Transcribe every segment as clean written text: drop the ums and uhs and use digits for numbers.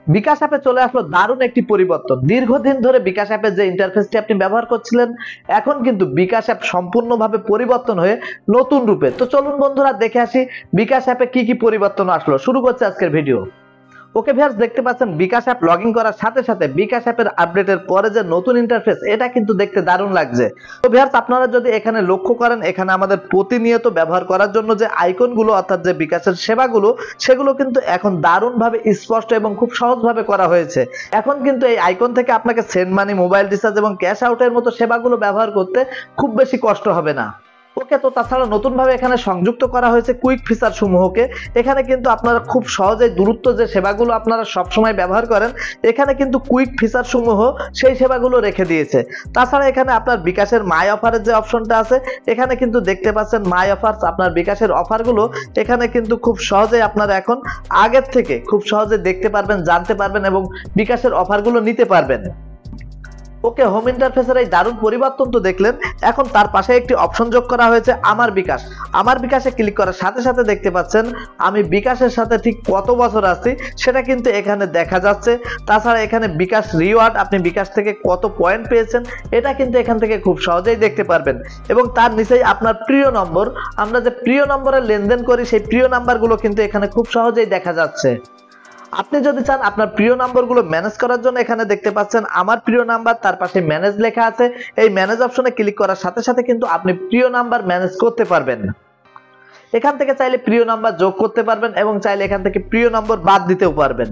বিকাশ অ্যাপে চলে আসলো দারুণ একটি পরিবর্তন। দীর্ঘদিন ধরে বিকাশ অ্যাপের যে ইন্টারফেসটি আপনি ব্যবহার করছিলেন, এখন কিন্তু বিকাশ অ্যাপ সম্পূর্ণভাবে পরিবর্তন হয়ে নতুন রূপে। তো চলুন বন্ধুরা দেখে আসি বিকাশ অ্যাপে কি কি পরিবর্তন আসলো। শুরু করছে আজকের ভিডিও। ওকে ভিউয়ার্স, দেখতে পাচ্ছেন বিকাশ অ্যাপ লগইন করার সাথে সাথে বিকাশ অ্যাপের আপডেটের পরে যে নতুন ইন্টারফেস, এটা কিন্তু দেখতে দারুণ লাগছে। তো ভিউয়ার্স, আপনারা যদি এখানে লক্ষ্য করেন, এখানে আমাদের প্রতিনিয়ত ব্যবহার করার জন্য যে আইকনগুলো অর্থাৎ যে বিকাশের সেবাগুলো, সেগুলো কিন্তু এখন দারুণভাবে স্পষ্ট এবং খুব সহজভাবে করা হয়েছে। এখন কিন্তু এই আইকন থেকে আপনাকে সেন্ড মানি, মোবাইল রিচার্জ এবং ক্যাশ আউটের মতো সেবাগুলো ব্যবহার করতে খুব বেশি কষ্ট হবে না। ওকে, তো তাছাড়া নতুনভাবে এখানে সংযুক্ত করা হয়েছে কুইক ফিচার সমূহকে। এখানে কিন্তু আপনারা খুব সহজেই দূরত্ব যে সেবাগুলো আপনারা সবসময় ব্যবহার করেন, এখানে কিন্তু কুইক ফিচার সমূহ সেই সেবাগুলো রেখে দিয়েছে। তাছাড়া এখানে আপনার বিকাশের মাই অফারের যে অপশনটা আছে, এখানে কিন্তু দেখতে পাচ্ছেন মাই অফারস, আপনার বিকাশের অফারগুলো এখানে কিন্তু খুব সহজেই আপনারা এখন আগের থেকে খুব সহজে দেখতে পারবেন, জানতে পারবেন এবং বিকাশের অফারগুলো নিতে পারবেন। ওকে, হোম ইন্টারফেসের এই দারুণ পরিবর্তন তো দেখলেন। এখন তার পাশে একটি অপশন যোগ করা হয়েছে আমার বিকাশ। আমার বিকাশে ক্লিক করার সাথে সাথে দেখতে পাচ্ছেন আমি বিকাশের সাথে ঠিক কত বছর আছি সেটা কিন্তু এখানে দেখা যাচ্ছে। তাছাড়া এখানে বিকাশ রিওয়ার্ড, আপনি বিকাশ থেকে কত পয়েন্ট পেয়েছেন, এটা কিন্তু এখান থেকে খুব সহজেই দেখতে পারবেন। এবং তার নিচেই আপনার প্রিয় নম্বর, আমরা যে প্রিয় নম্বরে লেনদেন করি সেই প্রিয় নাম্বারগুলো কিন্তু এখানে খুব সহজেই দেখা যাচ্ছে। আপনি যদি চান আপনার প্রিয় নাম্বারগুলো ম্যানেজ করার জন্য, এখানে দেখতে পাচ্ছেন আমার প্রিয় নাম্বার, তার পাশে ম্যানেজ লেখা আছে। এই ম্যানেজ অপশনে ক্লিক করার সাথে সাথে কিন্তু আপনি প্রিয় নাম্বার ম্যানেজ করতে পারবেন। এখান থেকে চাইলে প্রিয় নাম্বার যোগ করতে পারবেন এবং চাইলে এখান থেকে প্রিয় নম্বর বাদ দিতেও পারবেন।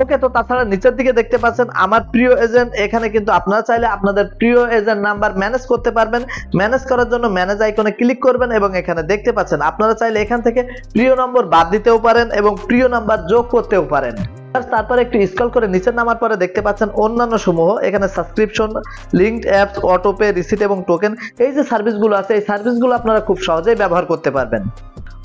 ওকে, তো তাছাড়া নিচের দিকে দেখতে পাচ্ছেন আমার প্রিয় এজেন্ট। এখানে কিন্তু আপনারা চাইলে আপনাদের প্রিয় এজেন্ট নাম্বার ম্যানেজ করতে পারবেন। ম্যানেজ করার জন্য ম্যানেজ আইকনে ক্লিক করবেন এবং এখানে দেখতে পাচ্ছেন আপনারা চাইলে এখান থেকে প্রিয় নম্বর বাদ দিতেও পারেন এবং প্রিয় নাম্বার যোগ করতেও পারেন। তারপরে একটু স্ক্রল করে নিচে নামার পরে দেখতে পাচ্ছেন অন্যান্য সমূহ। এখানে subscription, linked apps, autopay, receipt এবং টোকেন, এই যে সার্ভিসগুলো আছে, এই সার্ভিসগুলো আপনারা খুব সহজেই ব্যবহার করতে পারবেন।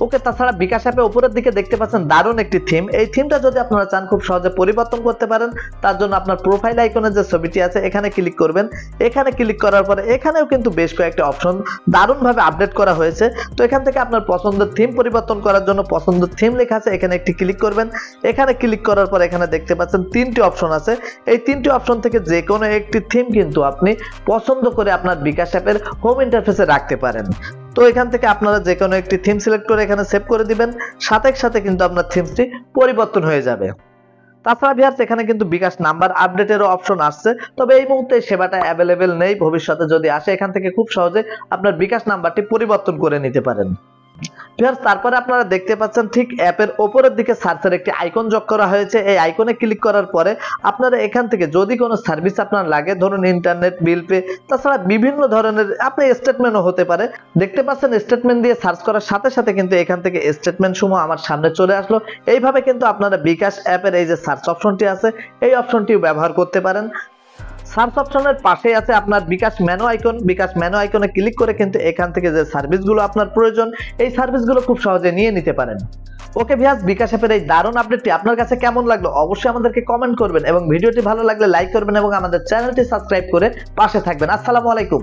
ওকে, তাছাড়া বিকাশ অ্যাপে উপরের দিকে দেখতে পাচ্ছেন দারুণ একটি থিম। এই থিমটা যদি আপনারা চান খুব সহজে পরিবর্তন করতে পারেন, তার জন্য আপনার প্রোফাইল আইকনের যে ছবিটি আছে এখানে ক্লিক করবেন। এখানে ক্লিক করার পরে এখানেও কিন্তু বেশ কয়েকটা অপশন দারুণভাবে আপডেট করা হয়েছে। তো এখান থেকে আপনার পছন্দের থিম পরিবর্তন করার জন্য পছন্দের থিম লেখা আছে, এখানে একটি ক্লিক করবেন। এখানে ক্লিক করার পর এখানে দেখতে পাচ্ছেন তিনটি অপশন আছে। এই তিনটি অপশন থেকে যে কোনো একটি থিম কিন্তু আপনি পছন্দ করে আপনার বিকাশ অ্যাপের হোম ইন্টারফেসে রাখতে পারেন। তো এখান থেকে আপনারা যে কোনো একটি থিম সিলেক্ট করে এখানে সেভ করে দিবেন, সাথে সাথে কিন্তু আপনার থিমসটি পরিবর্তন হয়ে যাবে। তাছাড়া ভিউয়ার্স, এখানে কিন্তু বিকাশ নাম্বার আপডেটেরও অপশন আসছে, তবে এই মুহূর্তে সেবাটা অ্যাভেলেবেল নেই। ভবিষ্যতে যদি আসে এখান থেকে খুব সহজে আপনার বিকাশ নাম্বারটি পরিবর্তন করে নিতে পারেন। ভিউয়ার্স, তারপরে আপনারা দেখতে পাচ্ছেন ঠিক অ্যাপের উপরের দিকে সার্চের একটি আইকন যোগ করা হয়েছে। এই আইকনে ক্লিক করার পরে আপনারা এখান থেকে যদি কোনো সার্ভিস আপনার লাগে, ধরুন ইন্টারনেট বিল পে, তাছাড়া বিভিন্ন ধরনের আপনি স্টেটমেন্টও হতে পারে, দেখতে পাচ্ছেন স্টেটমেন্ট দিয়ে সার্চ করার সাথে সাথে কিন্তু এখান থেকে স্টেটমেন্ট সমূহ আমার সামনে চলে আসলো। এইভাবে কিন্তু আপনারা বিকাশ অ্যাপের এই যে সার্চ অপশনটি আছে, এই অপশনটিও ব্যবহার করতে পারেন। সার্চ অপশনের পাশেই আছে আপনার বিকাশ মেনু আইকন। বিকাশ মেনু আইকনে ক্লিক করে কিন্তু এখান থেকে যে সার্ভিসগুলো আপনার প্রয়োজন, এই সার্ভিসগুলো খুব সহজে নিয়ে নিতে পারেন। ওকে ভিউয়ার্স, বিকাশ অ্যাপের এই দারুণ আপডেটটি আপনার কাছে কেমন লাগলো অবশ্যই আমাদেরকে কমেন্ট করবেন এবং ভিডিওটি ভালো লাগলে লাইক করবেন এবং আমাদের চ্যানেলটি সাবস্ক্রাইব করে পাশে থাকবেন। আসসালামু আলাইকুম।